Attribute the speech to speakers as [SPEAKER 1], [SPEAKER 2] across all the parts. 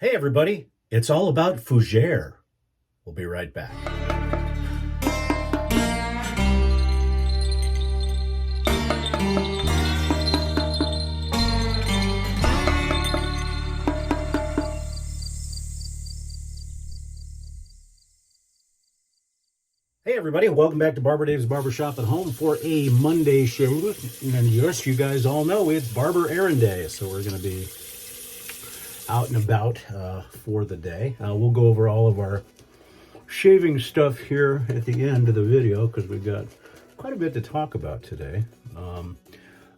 [SPEAKER 1] Hey everybody, it's all about Fougere. We'll be right back. Hey everybody, welcome back to Barber Dave's Barbershop at Home for a Monday show. And yes, you guys all know it's Barber Errand Day, so we're going to be out and about for the day. We'll go over all of our shaving stuff here at the end of the video because we've got quite a bit to talk about today.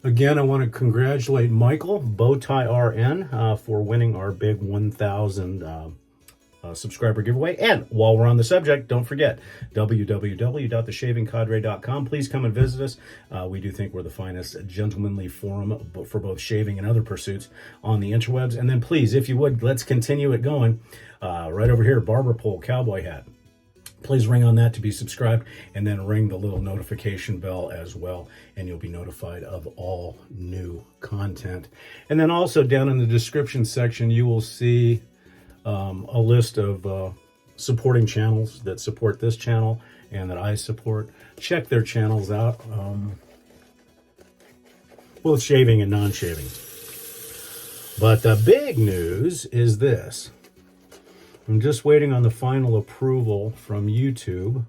[SPEAKER 1] Again, I want to congratulate Michael, Bowtie RN, for winning our big 1,000 subscriber giveaway. And while we're on the subject, don't forget www.theshavingcadre.com. Please come and visit us. We do think we're the finest gentlemanly forum for both shaving and other pursuits on the interwebs. And then please, if you would, let's continue it going. Right over here, barber pole, cowboy hat. Please ring on that to be subscribed, and then ring the little notification bell as well, and you'll be notified of all new content. And then also down in the description section, you will see a list of supporting channels that support this channel and that I support. Check their channels out, both shaving and non-shaving. But the big news is this. I'm just waiting on the final approval from YouTube.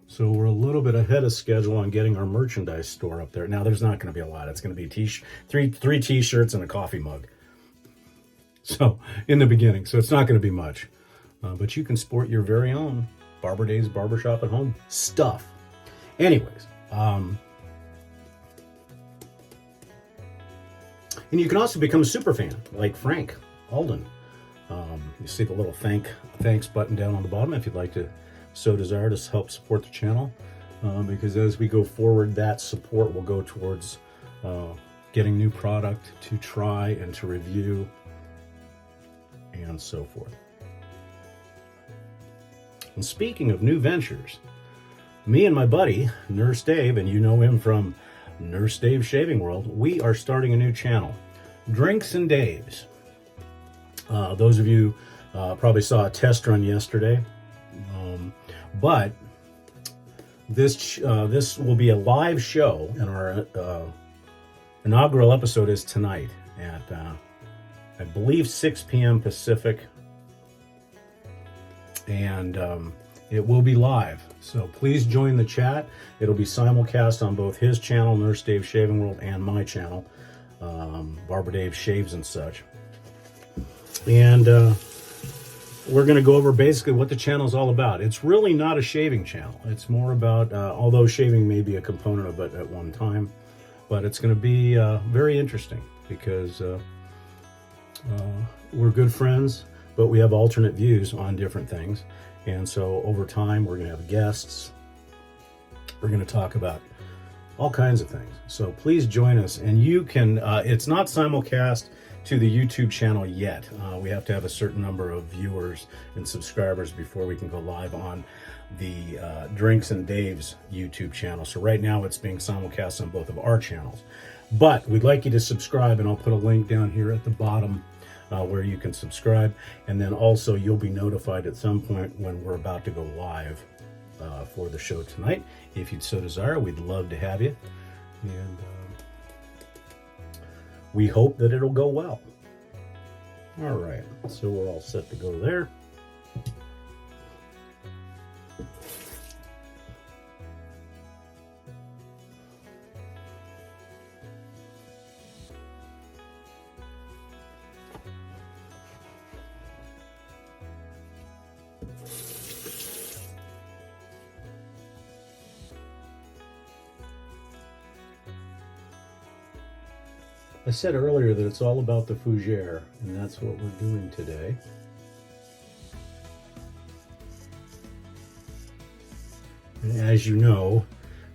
[SPEAKER 1] So we're a little bit ahead of schedule on getting our merchandise store up there. Now, there's not going to be a lot. It's going to be three t-shirts and a coffee mug. So, in the beginning. So it's not going to be much. But you can sport your very own Barber Dave's Barbershop at Home stuff. Anyways. And you can also become a super fan, like Frank Alden. You see the little thanks button down on the bottom if you'd like to so desire to help support the channel. Because as we go forward, that support will go towards getting new product to try and to review and so forth. And speaking of new ventures, me and my buddy, Nurse Dave, and you know him from Nurse Dave's Shaving World, we are starting a new channel, Drinks and Daves. Those of you probably saw a test run yesterday, but this will be a live show, and our inaugural episode is tonight at I believe 6 p.m. Pacific, and it will be live. So please join the chat. It'll be simulcast on both his channel, Nurse Dave's Shaving World, and my channel, Barber Dave Shaves and Such. And we're going to go over basically what the channel is all about. It's really not a shaving channel. It's more about, although shaving may be a component of it at one time, but it's going to be very interesting because we're good friends, but we have alternate views on different things. And so over time, we're going to have guests. We're going to talk about all kinds of things. So please join us. And you can, it's not simulcast to the YouTube channel yet. We have to have a certain number of viewers and subscribers before we can go live on the Drinks and Dave's YouTube channel. So right now it's being simulcast on both of our channels. But we'd like you to subscribe, and I'll put a link down here at the bottom where you can subscribe. And then also you'll be notified at some point when we're about to go live for the show tonight. If you'd so desire, we'd love to have you. And we hope that it'll go well. All right, so we're all set to go there. I said earlier that it's all about the Fougere, and that's what we're doing today. And as you know,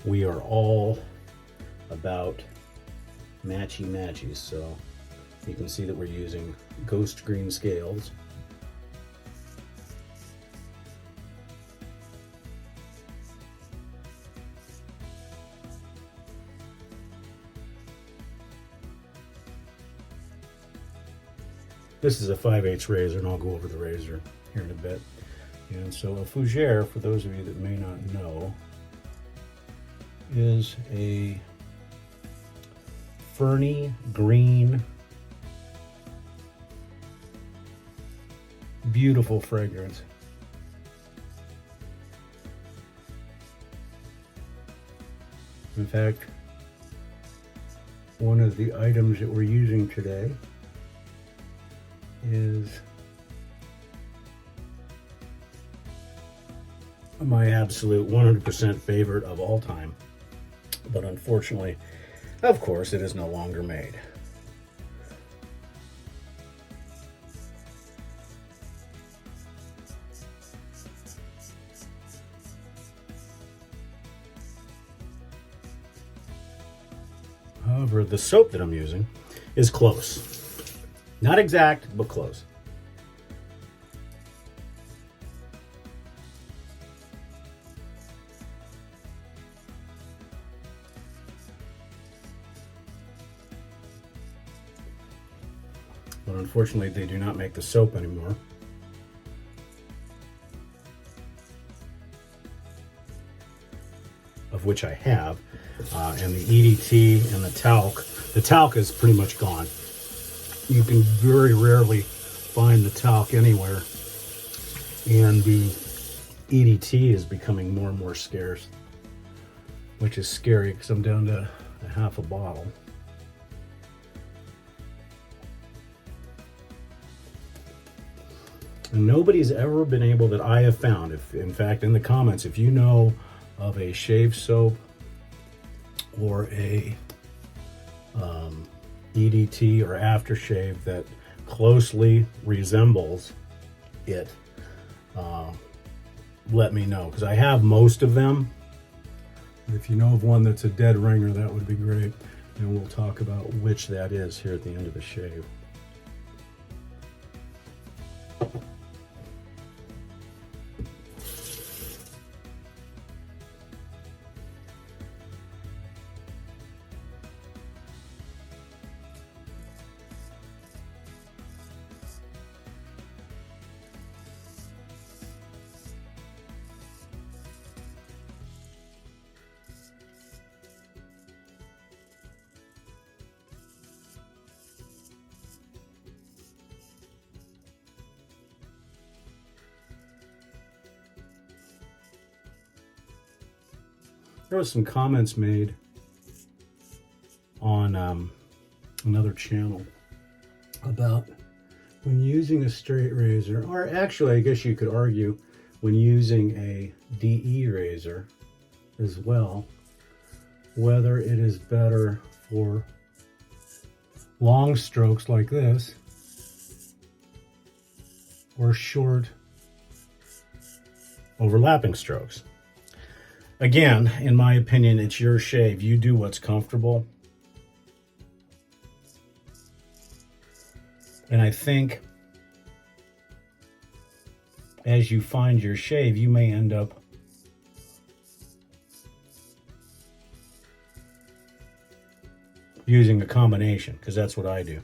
[SPEAKER 1] we are all about matchy-matchies, so you can see that we're using ghost green scales. This is a 5/8 razor, and I'll go over the razor here in a bit. And so a Fougere, for those of you that may not know, is a ferny green, beautiful fragrance. In fact, one of the items that we're using today is my absolute 100% favorite of all time. But unfortunately, of course, it is no longer made. However, the soap that I'm using is close. Not exact, but close. But unfortunately, they do not make the soap anymore. Of which I have. And the EDT and the talc. The talc is pretty much gone. You can very rarely find the talc anywhere. And the EDT is becoming more and more scarce, which is scary because I'm down to a half a bottle. And nobody's ever been able, that I have found, if in fact in the comments, if you know of a shave soap or a EDT or aftershave that closely resembles it, let me know, because I have most of them. If you know of one that's a dead ringer, that would be great, and we'll talk about which that is here at the end of the shave. There was some comments made on another channel about when using a straight razor, or actually I guess you could argue when using a DE razor as well, whether it is better for long strokes like this or short overlapping strokes. Again, in my opinion, it's your shave. You do what's comfortable. And I think as you find your shave, you may end up using a combination, because that's what I do.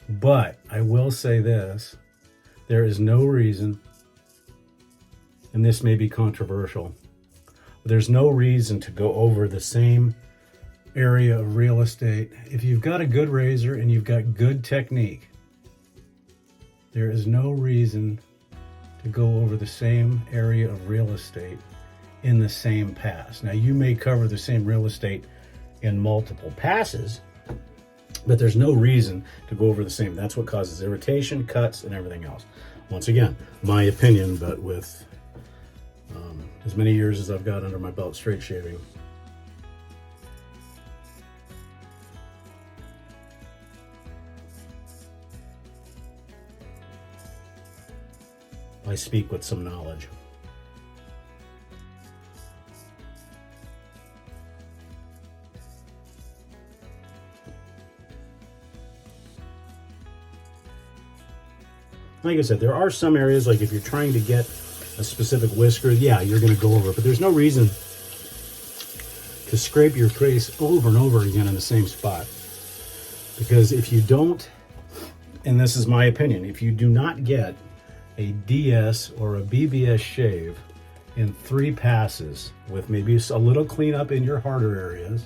[SPEAKER 1] But I will say this, there is no reason, and this may be controversial, but there's no reason to go over the same area of real estate. If you've got a good razor and you've got good technique, there is no reason to go over the same area of real estate in the same pass. Now, you may cover the same real estate in multiple passes, but there's no reason to go over the same. That's what causes irritation, cuts, and everything else. Once again, my opinion, but with as many years as I've got under my belt straight shaving, I speak with some knowledge. Like I said, there are some areas, like if you're trying to get a specific whisker, yeah, you're going to go over it. But there's no reason to to scrape your face over and over again in the same spot. Because if you don't, and this is my opinion, if you do not get a DS or a BBS shave in 3 passes with maybe a little cleanup in your harder areas,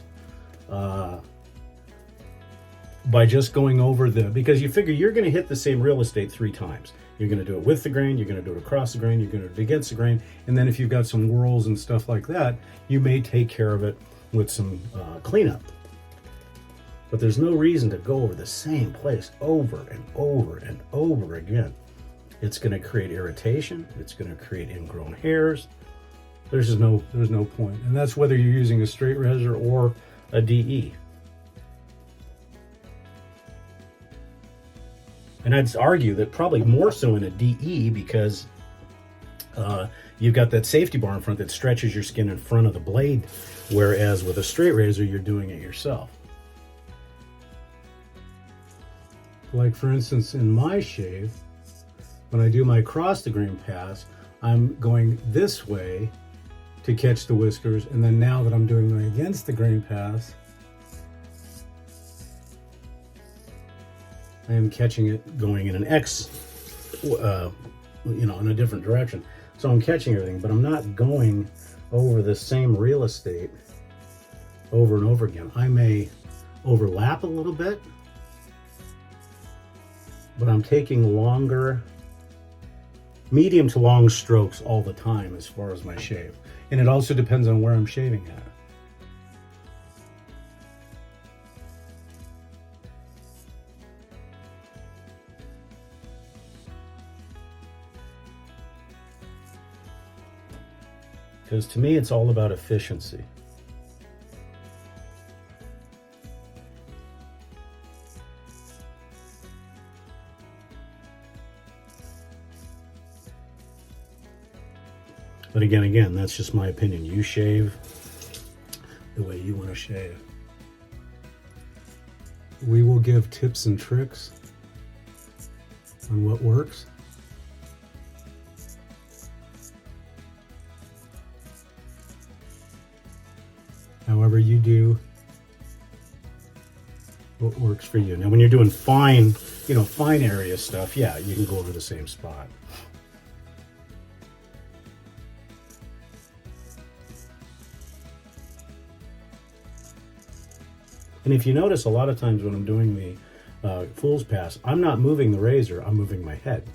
[SPEAKER 1] by just going over because you figure you're going to hit the same real estate 3 times. You're going to do it with the grain, you're going to do it across the grain, you're going to do it against the grain, and then if you've got some whorls and stuff like that, you may take care of it with some cleanup. But there's no reason to go over the same place over and over and over again. It's going to create irritation, it's going to create ingrown hairs. There's no point. And that's whether you're using a straight razor or a DE. And I'd argue that probably more so in a DE because you've got that safety bar in front that stretches your skin in front of the blade, whereas with a straight razor, you're doing it yourself. Like for instance, in my shave, when I do my cross the grain pass, I'm going this way to catch the whiskers, and then now that I'm doing my against the grain pass, I am catching it going in an X, in a different direction. So I'm catching everything, but I'm not going over the same real estate over and over again. I may overlap a little bit, but I'm taking longer, medium to long strokes all the time as far as my shave. And it also depends on where I'm shaving at. Because to me, it's all about efficiency. But again, that's just my opinion. You shave the way you want to shave. We will give tips and tricks on what works. However you do what works for you. Now, when you're doing fine area stuff, yeah, you can go over the same spot. And if you notice, a lot of times when I'm doing the fool's pass, I'm not moving the razor, I'm moving my head.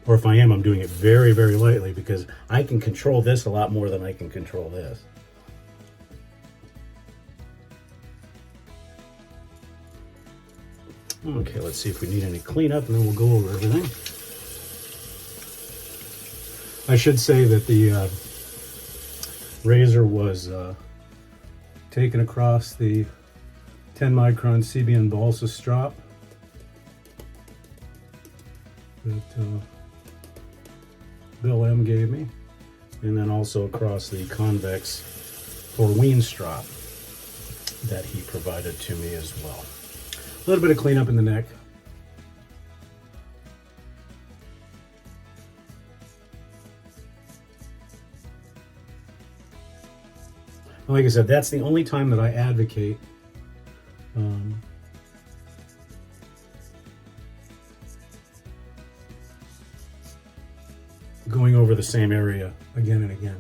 [SPEAKER 1] Or if I am, I'm doing it very, very lightly because I can control this a lot more than I can control this. Okay, let's see if we need any cleanup, and then we'll go over everything. I should say that the razor was taken across the 10 micron CBN balsa strop that Bill M gave me, and then also across the convex Fougere strop that he provided to me as well. A little bit of cleanup in the neck. Like I said, that's the only time that I advocate going over the same area again and again.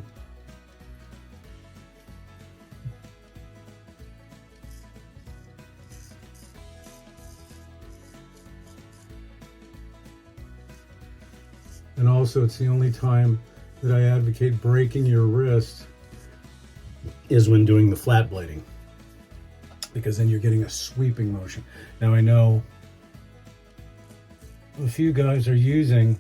[SPEAKER 1] And also, it's the only time that I advocate breaking your wrist is when doing the flat blading, because then you're getting a sweeping motion. Now, I know a few guys are using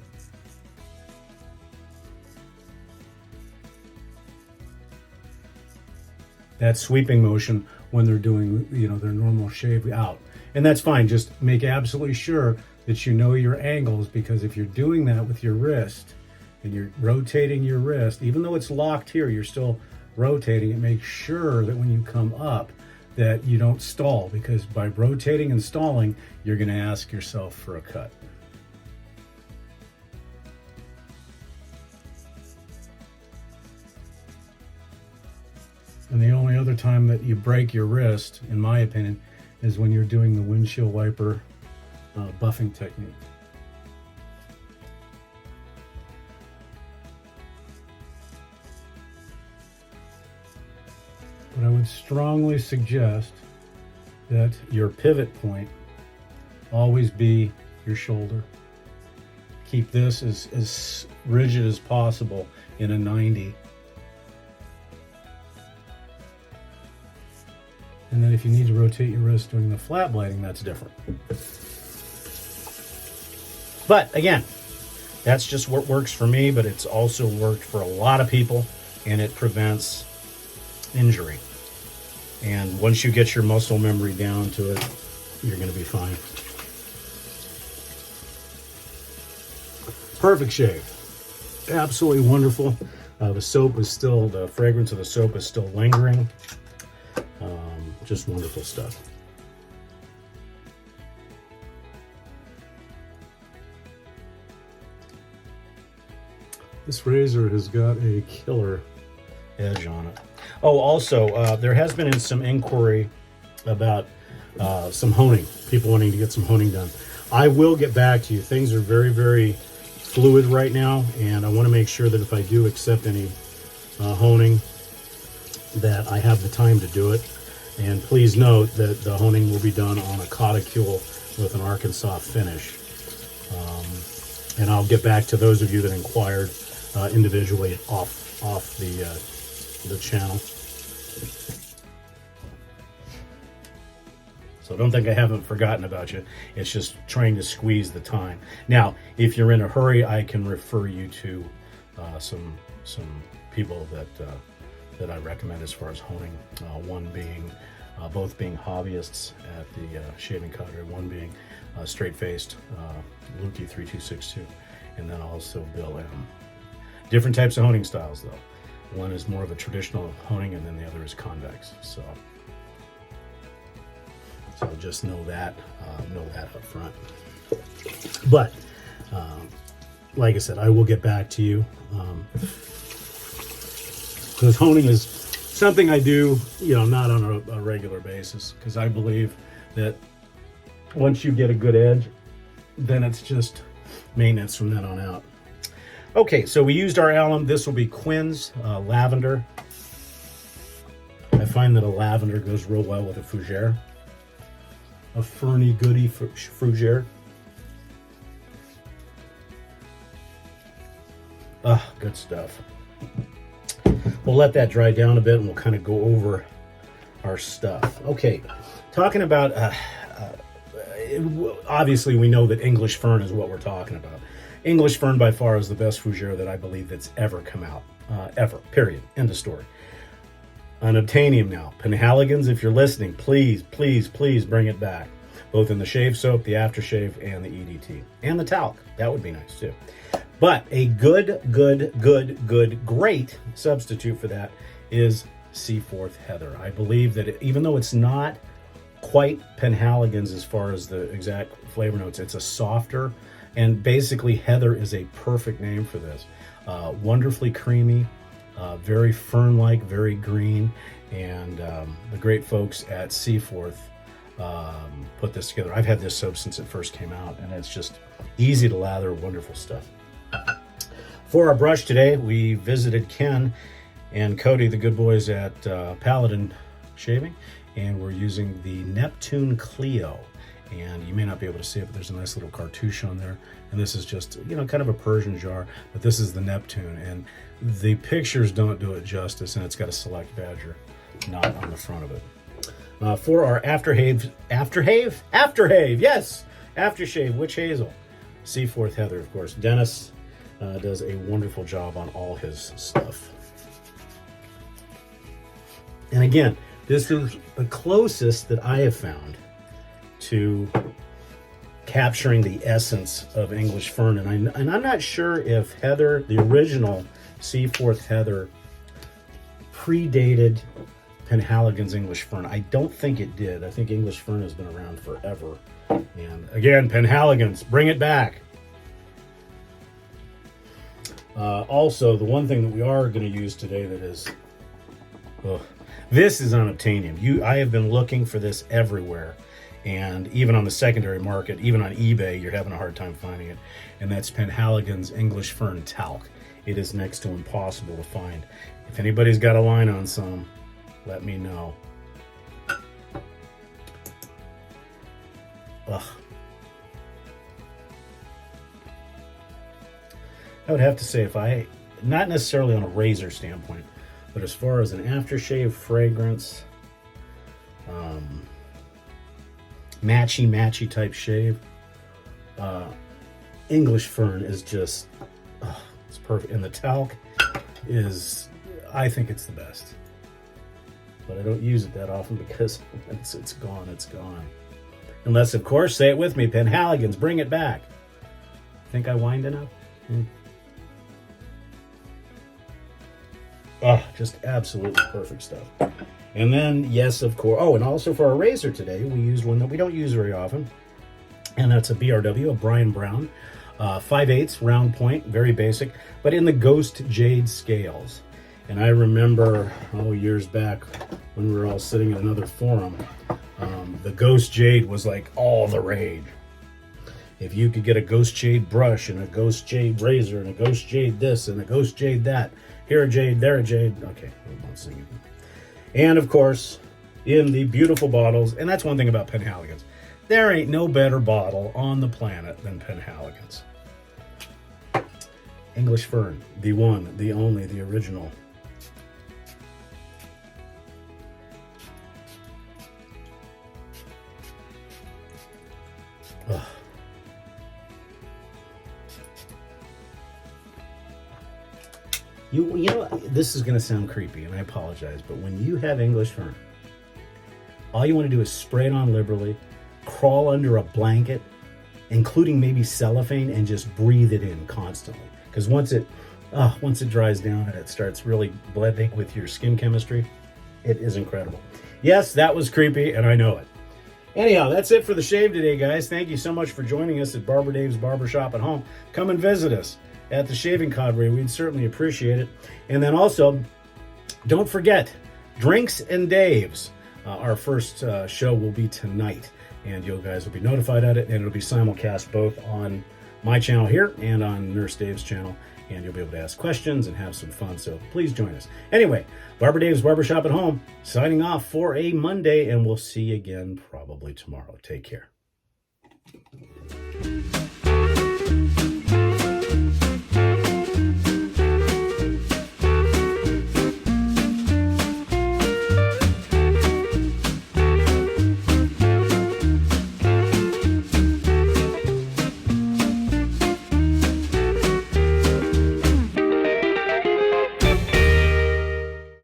[SPEAKER 1] that sweeping motion when they're doing, their normal shave out. And that's fine. Just make absolutely sure that you know your angles, because if you're doing that with your wrist and you're rotating your wrist, even though it's locked here, you're still rotating it. Make sure that when you come up that you don't stall, because by rotating and stalling, you're going to ask yourself for a cut. And the only other time that you break your wrist, in my opinion, is when you're doing the windshield wiper buffing technique. But I would strongly suggest that your pivot point always be your shoulder. Keep this as rigid as possible in a 90. And then if you need to rotate your wrist during the flat blading, that's different. But again, that's just what works for me, but it's also worked for a lot of people, and it prevents injury. And once you get your muscle memory down to it, you're going to be fine. Perfect shave. Absolutely wonderful. The soap is still, the fragrance of the soap is still lingering. Just wonderful stuff. This razor has got a killer edge on it. Oh, also, there has been some inquiry about some honing, people wanting to get some honing done. I will get back to you. Things are very, very fluid right now, and I want to make sure that if I do accept any honing, that I have the time to do it. And please note that the honing will be done on a cauticule with an Arkansas finish. And I'll get back to those of you that inquired individually off the channel. So don't think I haven't forgotten about you. It's just trying to squeeze the time. Now, if you're in a hurry, I can refer you to some people that I recommend as far as honing. Both being hobbyists at the Shaving Cadre, one being straight-faced Lukey 3262, and then also Bill M. Different types of honing styles, though. One is more of a traditional honing, and then the other is convex. So just know that up front. But like I said, I will get back to you, because honing is something I do, not on a regular basis, because I believe that once you get a good edge, then it's just maintenance from then on out. Okay, so we used our alum. This will be Quinn's lavender. I find that a lavender goes real well with a fougere, a ferny goody fougere. Good stuff. We'll let that dry down a bit, and we'll kind of go over our stuff. Okay, talking about, obviously we know that English fern is what we're talking about. English fern by far is the best fougere that I believe that's ever come out, ever, period, end of story. Unobtainium now. Penhaligons, if you're listening, please, please, please bring it back. Both in the shave soap, the aftershave, and the EDT. And the talc. That would be nice too. But a great substitute for that is Seaforth Heather. I believe that even though it's not quite Penhaligons as far as the exact flavor notes, it's a softer, and basically Heather is a perfect name for this. Wonderfully creamy, very fern-like, very green, and the great folks at Seaforth put this together. I've had this soap since it first came out, and it's just easy to lather, wonderful stuff. For our brush today, we visited Ken and Cody, the good boys at Paladin Shaving, and we're using the Neptune Clio. And you may not be able to see it, but there's a nice little cartouche on there. And this is just, kind of a Persian jar, but this is the Neptune. And the pictures don't do it justice, and it's got a select badger knot on the front of it. For our aftershave, yes, aftershave, witch hazel, Seaforth Heather, of course. Dennis does a wonderful job on all his stuff. And again, this is the closest that I have found to capturing the essence of English fern. And I'm not sure if Heather, the original Seaforth Heather, predated Penhaligon's English Fern. I don't think it did. I think English Fern has been around forever. And again, Penhaligon's, bring it back. Also, the one thing that we are going to use today that is, this is unobtainium. I have been looking for this everywhere, and even on the secondary market, even on eBay, you're having a hard time finding it. And that's Penhaligon's English Fern talc. It is next to impossible to find. If anybody's got a line on some, let me know. Ugh. I would have to say, not necessarily on a razor standpoint, but as far as an aftershave fragrance, matchy type shave, English Fern is just, it's perfect. And the talc is, I think it's the best. But I don't use it that often because once it's gone, it's gone. Unless, of course, say it with me, Penhaligon's, bring it back. Think I whined enough? Just absolutely perfect stuff. And then, yes, of course. Oh, and also for our razor today, we used one that we don't use very often. And that's a BRW, a Brian Brown. 5/8 round point, very basic, but in the Ghost Jade scales. And I remember, years back when we were all sitting in another forum, the Ghost Jade was like all the rage. If you could get a Ghost Jade brush and a Ghost Jade razor and a Ghost Jade this and a Ghost Jade that, here a Jade, there a Jade. Okay, we won't sing it. And of course, in the beautiful bottles, and that's one thing about Penhaligon's. There ain't no better bottle on the planet than Penhaligon's. English Fern, the one, the only, the original. Ugh. You know, this is going to sound creepy, and I apologize, but when you have English Fern, all you want to do is spray it on liberally, crawl under a blanket, including maybe cellophane, and just breathe it in constantly. Because once it dries down and it starts really blending with your skin chemistry, it is incredible. Yes, that was creepy, and I know it. Anyhow, that's it for the shave today, guys. Thank you so much for joining us at Barber Dave's Barbershop at Home. Come and visit us at the Shaving Cadre. We'd certainly appreciate it. And then also, don't forget, Drinks and Dave's. Our first show will be tonight, and you guys will be notified at it, and it'll be simulcast both on my channel here and on Nurse Dave's channel, and you'll be able to ask questions and have some fun, so please join us. Anyway, Barber Dave's Barbershop at Home, signing off for a Monday, and we'll see you again probably tomorrow. Take care.